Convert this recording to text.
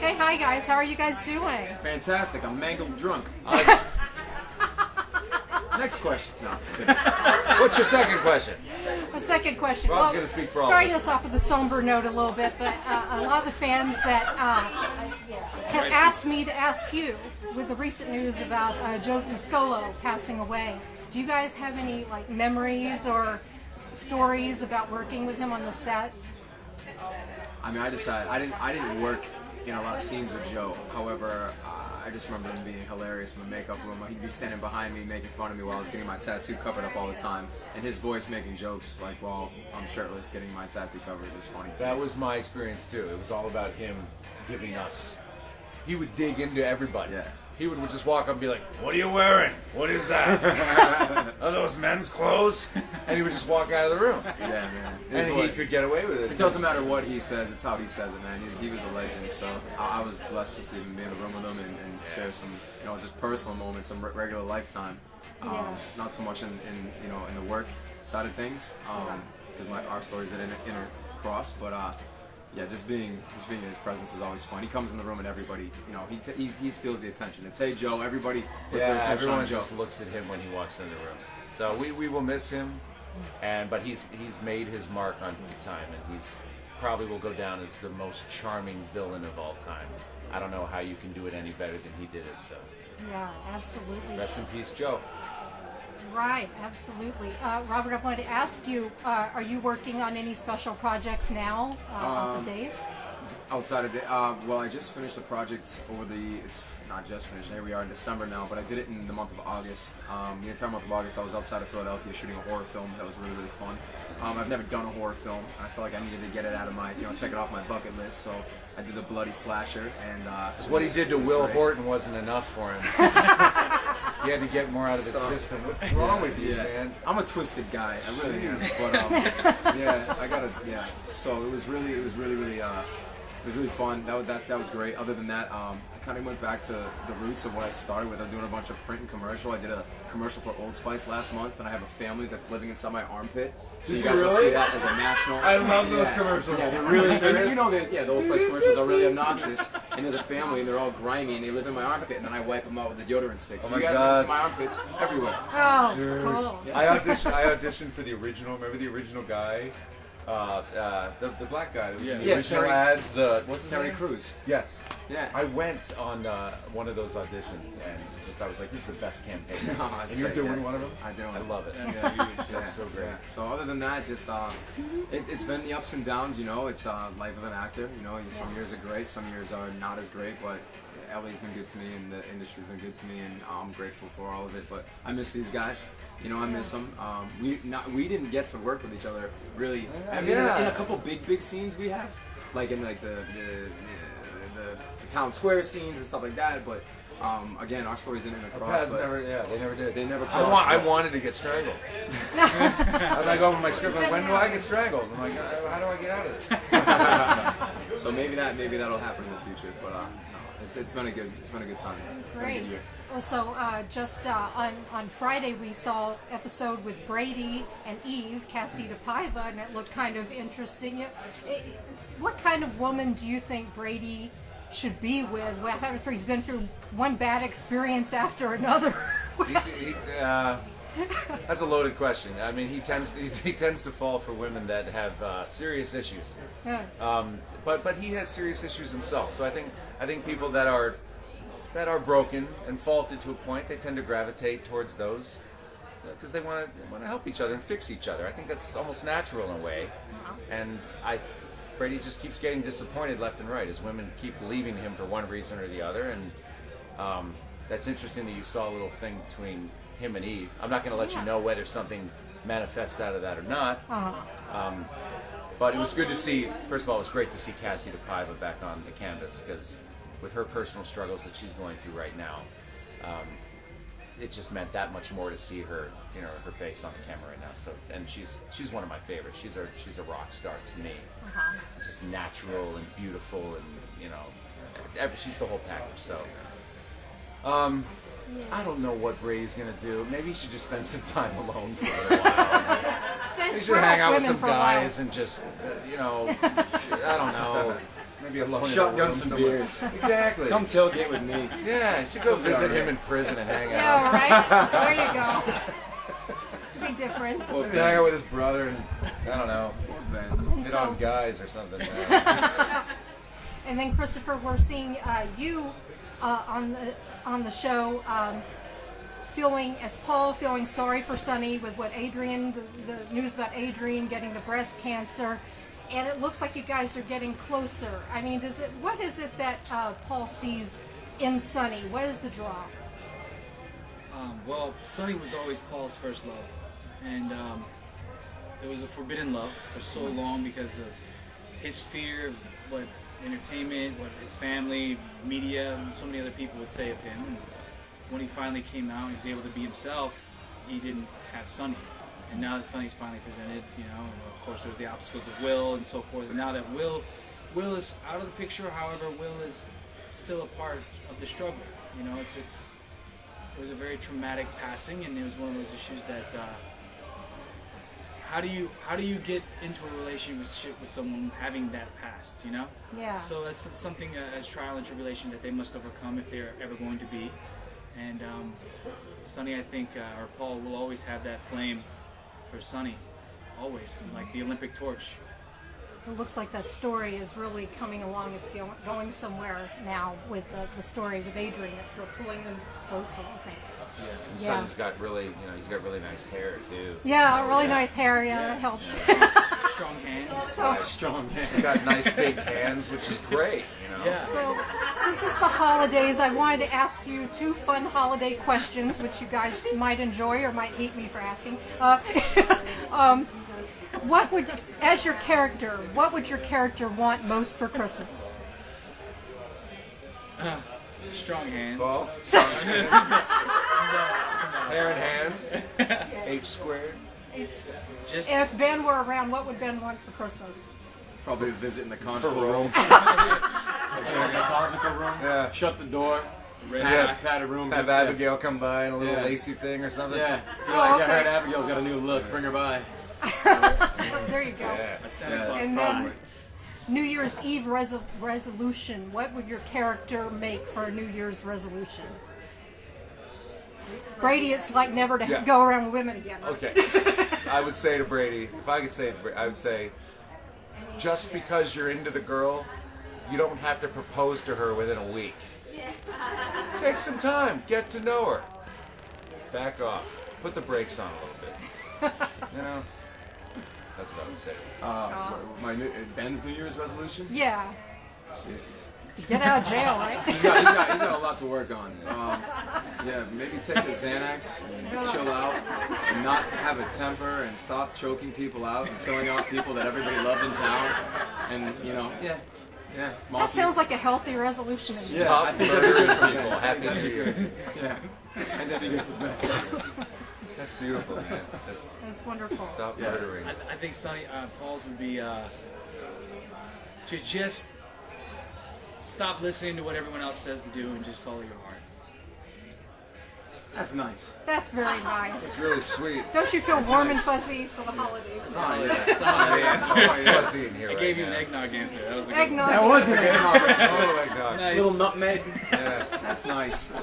Hey, hi guys. How are you guys doing? Fantastic. I'm mangled drunk. Next question. No, just kidding. What's your second question? A second question. Rob's gonna speak for all of starting us. us off with a somber note a little bit, but a lot of the fans that have asked me to ask you with the recent news about Joe Mascolo passing away. Do you guys have any like memories or stories about working with him on the set? I mean, I didn't work in a lot of scenes with Joe. However, I just remember him being hilarious in the makeup room. He'd be standing behind me making fun of me while I was getting my tattoo covered up all the time. And his voice making jokes like while I'm shirtless getting my tattoo covered was funny too. That was my experience too. It was all about him giving us. He would dig into everybody. Yeah. He would just walk up and be like, "What are you wearing? What is that? Are those men's clothes?" And he would just walk out of the room. Yeah, man. And he could get away with it. It doesn't matter what he says, it's how he says it, man. He was a legend, so I was blessed just to even be in the room with him and share some, just personal moments, some regular lifetime. Not so much in the work side of things, because our stories didn't intercross, but yeah, just being in his presence was always fun. He comes in the room and everybody, he steals the attention. It's "Hey Joe," everybody puts their attention everyone on Joe. just looks at him when he walks in the room. So we will miss him, but he's made his mark on big time, and he's probably will go down as the most charming villain of all time. I don't know how you can do it any better than he did it. So Yeah, absolutely. rest in peace, Joe. Right, absolutely. Robert, I wanted to ask you, are you working on any special projects now of the days? Outside of well, I just finished a project it's not just finished, here we are in December now, but I did it in the month of August. The entire month of August I was outside of Philadelphia shooting a horror film that was really, really fun. I've never done a horror film, and I felt like I needed to get it out of my, check it off my bucket list, so I did the bloody slasher, and What he did to Will great. Horton wasn't enough for him. He had to get more out of his system. What's wrong with you, man? I'm a twisted guy, I really am, but yeah, so it was really fun. That was great. Other than that, I kind of went back to the roots of what I started with. I'm doing a bunch of print and commercial. I did a commercial for Old Spice last month, and I have a family that's living inside my armpit. So you guys will see that as a national. I love those commercials. Yeah, they're really serious. The Old Spice commercials are really obnoxious, and there's a family, and they're all grimy, and they live in my armpit, and then I wipe them out with a deodorant stick. So Oh you my guys God. can see my armpits everywhere. Oh, cool. I auditioned for the original. Remember the original guy, the black guy. That was in the original Terry- ads. What's his Terry name? Crews. Yes. Yeah. I went on one of those auditions and I was like, this is the best campaign. Oh, and you're sick, doing yeah. one of them? I'm doing I it. love it. That's so great. Yeah. So other than that, just it's been the ups and downs. It's life of an actor. Some years are great, some years are not as great. But LA's been good to me, and the industry's been good to me, and I'm grateful for all of it. But I miss these guys. I miss them. We didn't get to work with each other really. I mean, in a couple big scenes we have, like in like the town square scenes and stuff like that. But again, our stories didn't cross. They never did. They never crossed. I wanted to get strangled. I'm like over my script, like, when do I get strangled? I'm like, how do I get out of this? So maybe that'll happen in the future. But no, it's been a good time. Great. Good year. Well, so just on Friday we saw episode with Brady and Eve, Casita Paiva, and it looked kind of interesting. What kind of woman do you think Brady should be with? After he's been through one bad experience after another. That's a loaded question. I mean, he tends to fall for women that have serious issues. Yeah. But he has serious issues himself. So I think people that are broken and faulted to a point, they tend to gravitate towards those because they want to help each other and fix each other. I think that's almost natural in a way. And Brady just keeps getting disappointed left and right as women keep leaving him for one reason or the other. And that's interesting that you saw a little thing between him and Eve. I'm not going to let you know whether something manifests out of that or not. But it was good to see. First of all, it was great to see Cassie Paiva back on the canvas because with her personal struggles that she's going through right now, it just meant that much more to see her, her face on the camera right now. So, and she's one of my favorites. She's a rock star to me. Just natural and beautiful, and she's the whole package. So, I don't know what Brady's gonna do. Maybe he should just spend some time alone for a little while. He should hang out with some guys and just, I don't know. be alone. Shotgun in a room some somewhere. beers. Exactly. Come tailgate with me. Yeah, you should go visit him in prison and hang out. Yeah, right? There you go. Be different. Well, Hang out with his brother and I don't know, And hit on guys or something. and then Christopher, we're seeing you on the show feeling sorry for Sonny with what Adrian, the news about Adrian getting the breast cancer, and it looks like you guys are getting closer. I mean, what is it that Paul sees in Sonny? What is the draw? Well, Sonny was always Paul's first love, and it was a forbidden love for so long because of his fear of what entertainment, what his family, media, and so many other people would say of him. And when he finally came out and he was able to be himself, he didn't have Sonny. And now that Sonny's finally presented, of course there's the obstacles of Will and so forth. And now that Will is out of the picture, however, Will is still a part of the struggle. It was a very traumatic passing, and it was one of those issues that how do you get into a relationship with someone having that past, Yeah. So that's something as trial and tribulation that they must overcome if they're ever going to be. And Sonny, I think, or Paul will always have that flame for Sonny, always, like the Olympic torch. It looks like that story is really coming along. It's going somewhere now with the story with Adrian. It's sort of pulling them closer, I think. Yeah, and Yeah. Sonny's got really, he's got really nice hair too. Yeah, really nice hair. Yeah, that helps. Strong hands. So, Strong He's hands. got nice big hands, which is great. Yeah. so since it's the holidays, I wanted to ask you two fun holiday questions, which you guys might enjoy or might hate me for asking. What would your character want most for Christmas? Strong hands. Paul? Hair and hands. H squared. Just If Ben were around, what would Ben want for Christmas? Probably a visit in the conjugal Parole. room. In the conjugal room. Yeah. Shut the door. Yeah. Pat a room. Have Abigail come by in a little Yeah. lacy thing or something. Yeah. Oh, I heard okay. Abigail's got a new look. Bring her by. There you go. Yeah. a Santa Yeah. Claus And thought. then New Year's Eve resolution. What would your character make for a New Year's resolution? Brady, it's like never to Yeah. go around with women again. Okay. I would say to Brady, if I could say it to Brady, I would say, just because you're into the girl, you don't have to propose to her within a week. Take some time, get to know her. Back off. Put the brakes on a little bit. That's what I would say. Ben's New Year's resolution. Yeah. Jesus. Get out of jail, right? He's got a lot to work on. Yeah, maybe take a Xanax and chill out and not have a temper and stop choking people out and killing out people that everybody loved in town. And, yeah. That sounds like a healthy resolution. Yeah, Stop I think murdering that'd be people. good. Happy New Year. Yeah. And that'd be good for Ben. That's beautiful, man. That's wonderful. Stop Yeah. murdering. I think Sonny, Paul's would be to just stop listening to what everyone else says to do and just follow your heart. That's nice. That's very It's nice. really sweet. Don't you feel warm and fuzzy for the holidays? Oh, yeah. It's a holiday answer. Fuzzy in here I right gave you now. an eggnog answer. That was a good Eggnog. That was an eggnog. Oh my God. Nice. Little nutmeg. Yeah. That's nice.